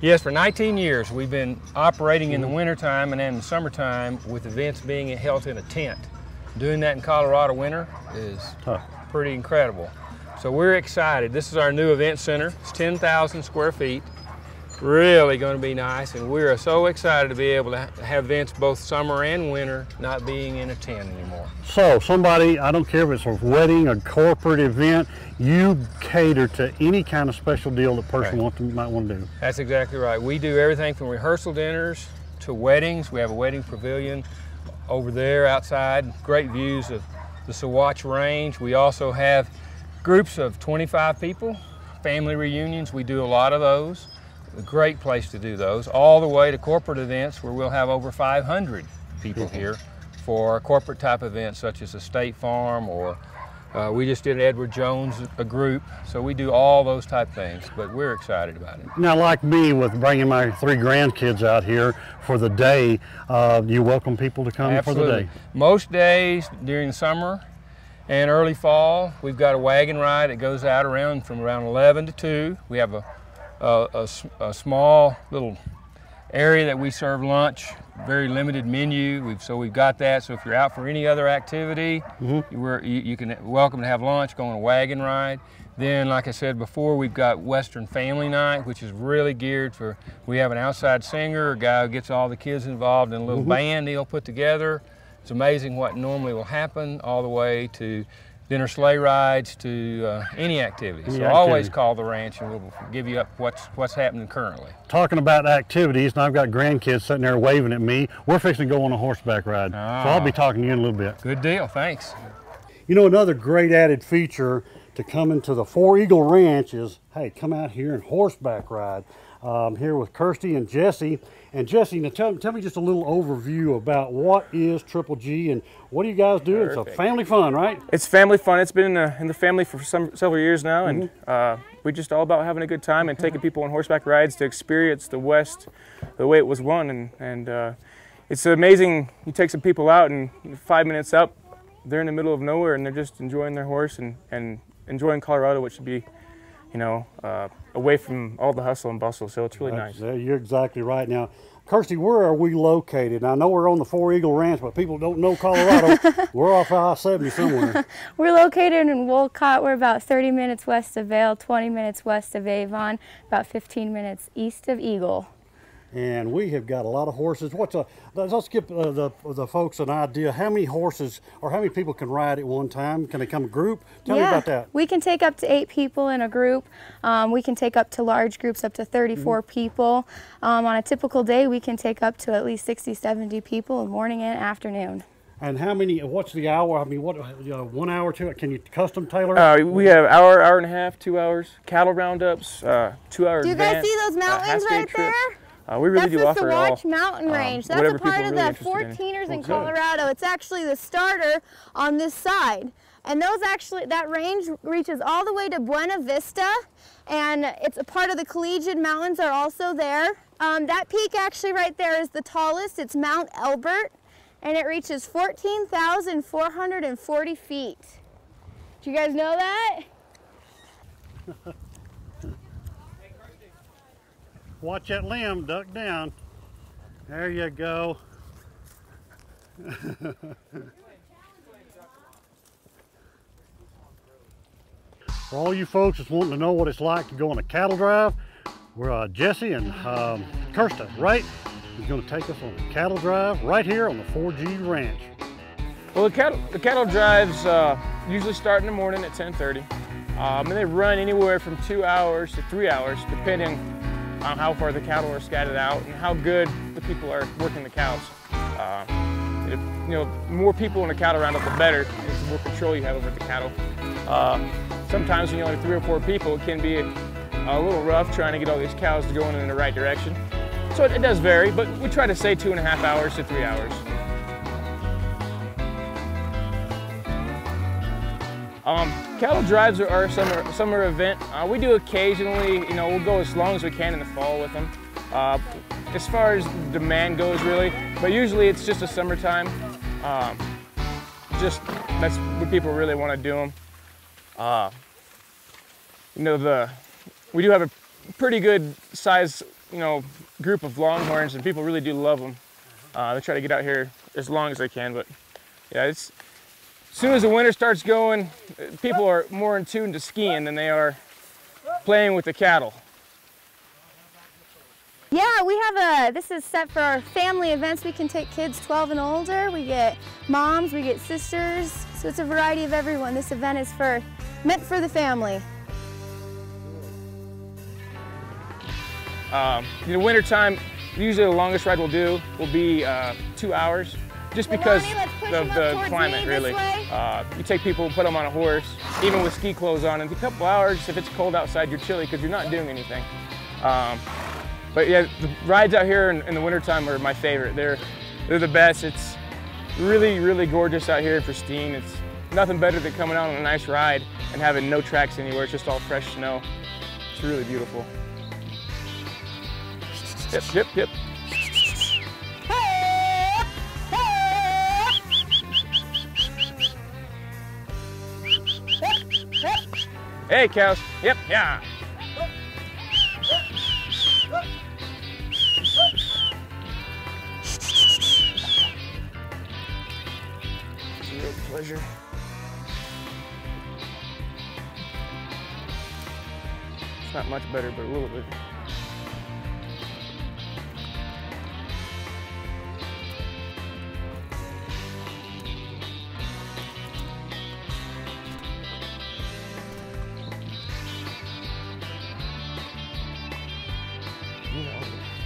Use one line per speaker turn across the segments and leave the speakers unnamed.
Yes, for 19 years we've been operating in the wintertime and in the summertime with events being held in a tent. Doing that in Colorado winter is pretty incredible. So we're excited. This is our new event center. It's 10,000 square feet. Really going to be nice, and we're so excited to be able to have events both summer and winter, not being in a tent anymore.
So somebody, I don't care if it's a wedding, a corporate event, you cater to any kind of special deal the person might want to do.
That's exactly right. We do everything from rehearsal dinners to weddings. We have a wedding pavilion over there outside, great views of the Sawatch Range. We also have groups of 25 people, family reunions. We do a lot of those. A great place to do those, all the way to corporate events where we'll have over 500 people here for corporate type events such as a State Farm, or we just did Edward Jones, a group. So we do all those type things, but we're excited about it.
Now, like me, with bringing my 3 grandkids out here for the day, you welcome people to come for the day?
Most days during the summer and early fall, we've got a wagon ride that goes out from around 11 to 2. We have a small little area that we serve lunch, very limited menu. So we've got that. So if you're out for any other activity, you can welcome to have lunch, go on a wagon ride. Then, like I said before, we've got Western Family Night, which is really geared for, we have an outside singer, a guy who gets all the kids involved in a little band he'll put together. It's amazing what normally will happen, all the way to dinner sleigh rides to any activity. So always call the ranch and we'll give you up what's happening currently. Talking
about activities, and I've got grandkids sitting there waving at me, we're fixing to go on a horseback ride. So I'll be talking to you in a little bit.
Good deal, thanks.
You know, another great added feature to coming to the Four Eagle Ranch is, hey, come out here and horseback ride. Here with Kirsty and Jesse. And Jesse, now tell me just a little overview about what is Triple G and what do you guys do? Perfect. It's a family fun, right?
It's family fun. It's been in the family for several years now, and we're just all about having a good time and taking people on horseback rides to experience the West the way it was won. And it's amazing. You take some people out, and 5 minutes up, they're in the middle of nowhere, and they're just enjoying their horse and enjoying Colorado, which should be, you know, away from all the hustle and bustle, so it's really nice.
You're exactly right. Now, Kirsty, where are we located? I know we're on the Four Eagle Ranch, but people don't know Colorado. We're off I-70 somewhere.
We're located in Wilcot. We're about 30 minutes west of Vail, 20 minutes west of Avon, about 15 minutes east of Eagle.
And we have got a lot of horses. Let's give the folks an idea. How many horses or how many people can ride at one time? Can they come a group? Tell me about that.
We can take up to 8 people in a group. We can take up to large groups, up to 34 people. On a typical day, we can take up to at least 60, 70 people morning and afternoon.
And how many, what's the hour? I mean, 1 hour, 2 hours? Can you custom tailor?
We have hour, hour and a half, 2 hours, cattle roundups, 2 hours.
Do you guys see those mountains right there?
We really do offer it all.
That's the Sawatch Mountain Range. That's a part of the 14ers in Colorado. It's actually the starter on this side. And that range reaches all the way to Buena Vista, and it's a part of the Collegiate Mountains are also there. That peak actually right there is the tallest. It's Mount Elbert, and it reaches 14,440 feet. Do you guys know that?
Watch that limb, duck down. There you go. For all you folks that's wanting to know what it's like to go on a cattle drive, we're Jesse and Kirsty, right? He's going to take us on a cattle drive right here on the 4G Ranch.
Well, the cattle drives usually start in the morning at 10:30, and they run anywhere from 2 hours to 3 hours, depending on how far the cattle are scattered out and how good the people are working the cows. You know, the more people in a cattle roundup, the better. The more control you have over the cattle. Sometimes when you only have 3 or 4 people, it can be a little rough trying to get all these cows going in the right direction. So it does vary, but we try to say 2.5 hours to 3 hours. Cattle drives are a summer event. We do occasionally, you know, we'll go as long as we can in the fall with them. As far as demand goes, really, but usually it's just a summertime. That's when people really want to do them. You know, we do have a pretty good size group of longhorns, and people really do love them. They try to get out here as long as they can, but yeah, as soon as the winter starts going, people are more in tune to skiing than they are playing with the cattle.
Yeah, we have this is set for our family events. We can take kids 12 and older. We get moms, we get sisters. So it's a variety of everyone. This event is meant for the family.
Winter time, usually the longest ride we'll do will be 2 hours, just because of the climate, really. You take people, put them on a horse, even with ski clothes on, in a couple hours, if it's cold outside, you're chilly because you're not doing anything. But yeah, the rides out here in the wintertime are my favorite. They're the best. It's really, really gorgeous out here, pristine. It's nothing better than coming out on a nice ride and having no tracks anywhere. It's just all fresh snow. It's really beautiful. Yep, yep, yep. Hey, cows. Yep, yeah. It's a real pleasure. It's not much better, but a little bit.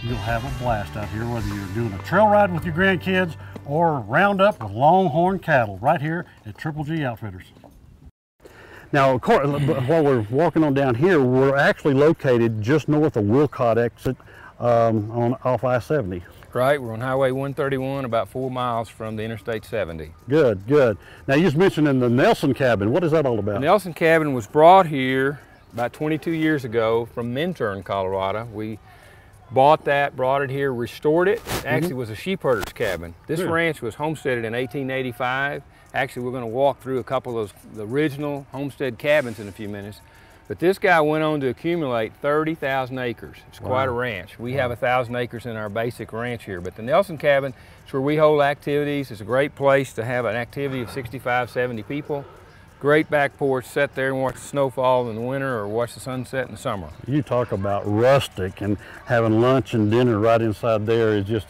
You'll have a blast out here, whether you're doing a trail ride with your grandkids or roundup with longhorn cattle, right here at Triple G Outfitters. Now, of course, while we're walking on down here, we're actually located just north of Wilcot exit off I-70.
Right, we're on Highway 131, about 4 miles from the Interstate 70.
Good, good. Now, you just mentioned in the Nelson cabin. What is that all about?
The Nelson cabin was brought here about 22 years ago from Milton, Colorado. We bought that, brought it here, restored it. It actually was a sheep herder's cabin. This ranch was homesteaded in 1885. Actually, we're going to walk through a couple of the original homestead cabins in a few minutes. But this guy went on to accumulate 30,000 acres. It's quite a ranch. We have 1,000 acres in our basic ranch here. But the Nelson cabin is where we hold activities. It's a great place to have an activity of 65, 70 people. Great back porch, sit there and watch the snowfall in the winter or watch the sunset in the summer. You
talk about rustic, and having lunch and dinner right inside there is just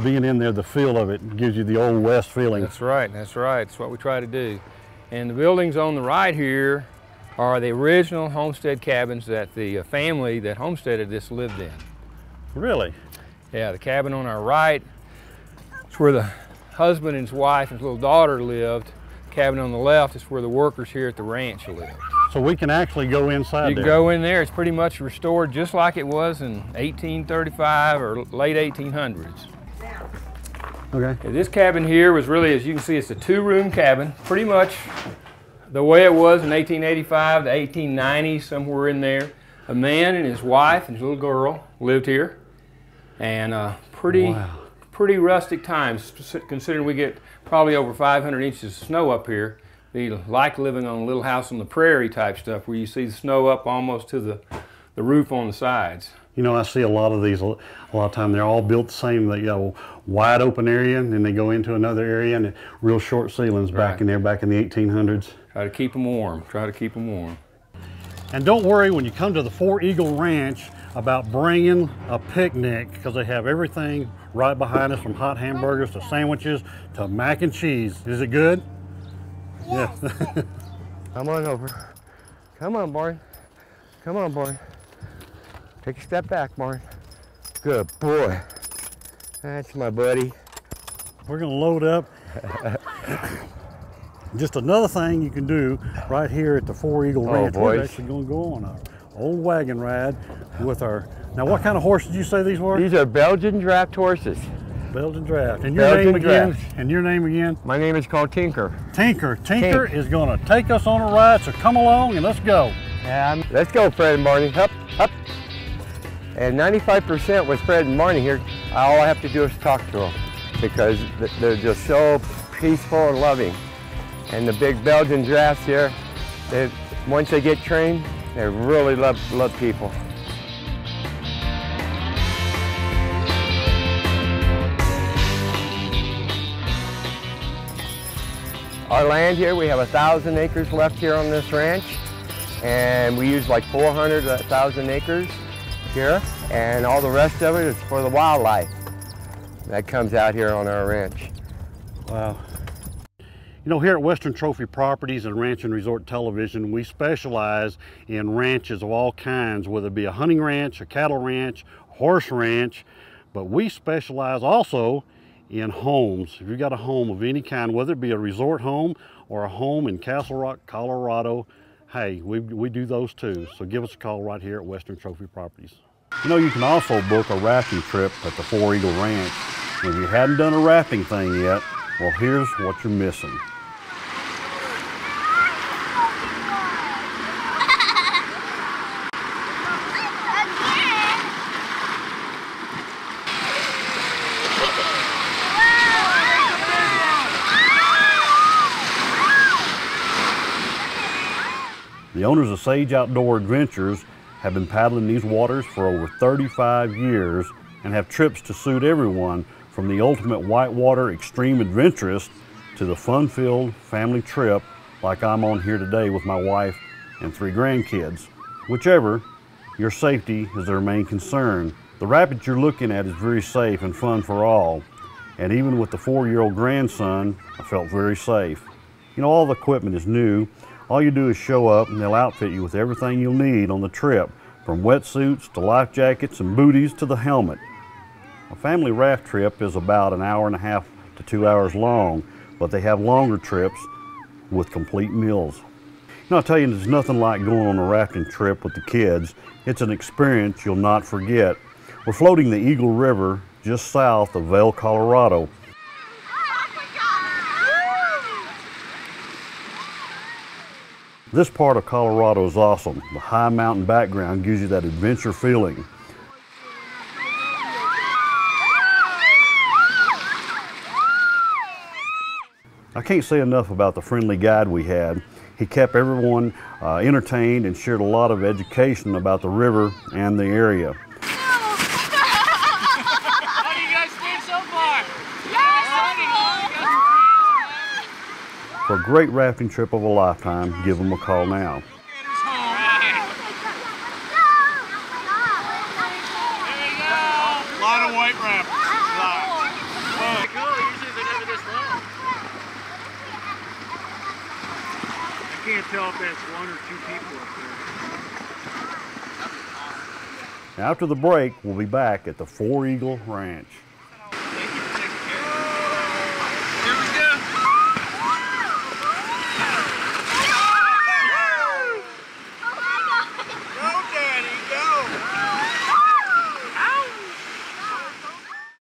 being in there, the feel of it gives you the old West feeling.
That's right, that's right. That's what we try to do. And the buildings on the right here are the original homestead cabins that the family that homesteaded this lived in.
Really?
Yeah, the cabin on our right is where the husband and his wife and his little daughter lived. Cabin on the left is where the workers here at the ranch live.
So we can actually go inside there?
You can go in there. It's pretty much restored just like it was in 1835 or late 1800s.
Okay.
This cabin here was really, as you can see, it's a 2-room cabin. Pretty much the way it was in 1885 to 1890, somewhere in there. A man and his wife and his little girl lived here. And pretty rustic times, considering we get probably over 500 inches of snow up here. Be like living on a little house on the prairie type stuff where you see the snow up almost to the roof on the sides.
You know, I see a lot of these, a lot of time they're all built the same. They got a wide open area and then they go into another area and real short ceilings back in there, back in the 1800s.
Try to keep them warm, try to keep them warm.
And don't worry when you come to the Four Eagle Ranch about bringing a picnic, because they have everything right behind us, from hot hamburgers to sandwiches to mac and cheese. Is it good?
Yes. Yeah. Come on over. Come on, Barn. Come on, Barn. Take a step back, Barn. Good boy. That's my buddy.
We're gonna load up. Just another thing you can do right here at the Four Eagle Ranch. We're actually gonna go on our old wagon ride with our, now what kind of horse did you say these were?
These are Belgian draft horses.
Belgian draft. And your name again? And your name again?
My name is called Tinker.
Tinker. Tinker is gonna take us on a ride, so come along and let's go.
Let's go, Fred and Barney. Up, up. And 95% with Fred and Barney here, all I have to do is talk to them because they're just so peaceful and loving. And the big Belgian drafts here, once they get trained, they really love people. Our land here, we have 1,000 acres left here on this ranch, and we use like 400,000 acres here, and all the rest of it is for the wildlife that comes out here on our ranch.
Wow. You know, here at Western Trophy Properties and Ranch and Resort Television, we specialize in ranches of all kinds, whether it be a hunting ranch, a cattle ranch, horse ranch, but we specialize also in homes. If you've got a home of any kind, whether it be a resort home or a home in Castle Rock, Colorado, hey, we do those too. So give us a call right here at Western Trophy Properties. You know, you can also book a rafting trip at the Four Eagle Ranch. And if you hadn't done a rafting thing yet, well, here's what you're missing. The owners of Sage Outdoor Adventures have been paddling these waters for over 35 years and have trips to suit everyone, from the ultimate whitewater extreme adventurist to the fun-filled family trip like I'm on here today with my wife and 3 grandkids. Whichever, your safety is their main concern. The rapids you're looking at is very safe and fun for all, and even with the 4-year-old grandson, I felt very safe. You know, all the equipment is new. All you do is show up and they'll outfit you with everything you'll need on the trip, from wetsuits to life jackets and booties to the helmet. A family raft trip is about an hour and a half to 2 hours long, but they have longer trips with complete meals. You know, I'll tell you, there's nothing like going on a rafting trip with the kids. It's an experience you'll not forget. We're floating the Eagle River just south of Wilcot, Colorado. This part of Colorado is awesome. The high mountain background gives you that adventure feeling. I can't say enough about the friendly guide we had. He kept everyone entertained and shared a lot of education about the river and the area.
How do you guys stand so far?
For a great rafting trip of a lifetime, give them a call now.
There we go. A lot of white wrap. Cool. Usually they're never this long. I can't tell if that's 1 or 2 people up there.
After the break, we'll be back at the Four Eagle Ranch.